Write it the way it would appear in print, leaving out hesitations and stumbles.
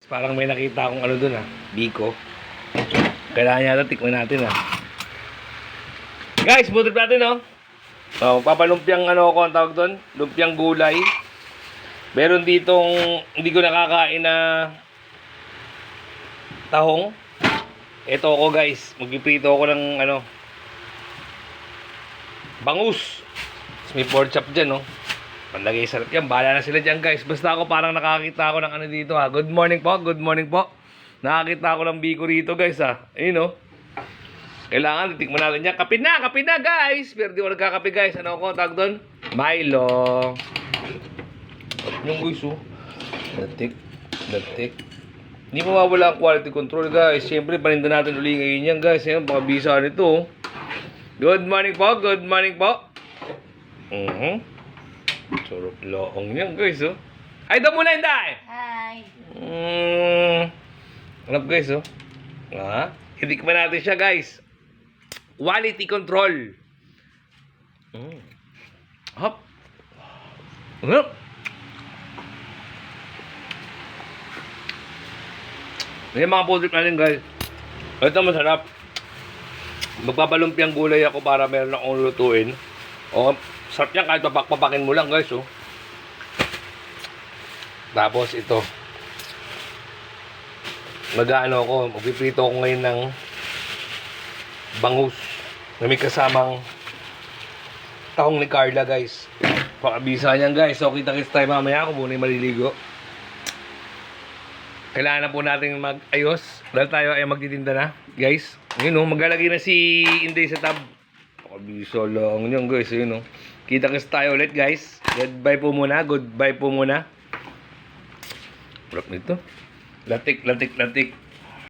Parang may nakita akong ano dun Biko. Kailangan yata tikman natin Guys, butrip natin papalumpiang ano ako ang tawag doon. Lumpiang gulay. Meron ditong hindi ko nakakain na tahong. Ito ako guys. Magpiprito ako ng ano. Bangus. May pork chop dyan Panlagay sarap yan. Bahala na sila dyan guys. Basta ako parang nakakita ako ng ano dito Good morning po. Good morning po. Nakakita ako ng Biko rito guys Ayun Kailangan titikman natin yan. Kape na guys. Pero di ko nagkakape guys. Ano ako tawag doon? Milo. Yung guys Datik. Hindi mawawala ang quality control guys. Siyempre paninda natin uli ngayon yan guys. Ayun, baka bisa nito Good morning po. Good morning po. Sarap loong yan guys Ay daw muna Inday. Hi. Hanap guys Titikman natin siya guys. Quality control. Hop. Hop. May mga food trip natin guys. Ito masarap. Magpapalumpiang gulay ako para meron akong lutuin. Sarap yan kahit papakin mo lang guys Tapos ito. Mag-ano ako, magpiprito ako ngayon ng bangus na may kasamang tahong ni Carla guys. Pakabisa niyan guys. So kita-kits tayo mamaya ako muna yung maliligo. Kailangan na po natin mag-ayos dahil tayo ay magtitinda na guys. Ngayon maglalagay na si Inday sa tab. Pakabisa lang yan guys. Ayun kita-kits tayo ulit guys. Goodbye po muna. Goodbye po muna. Sarap nito. Latik.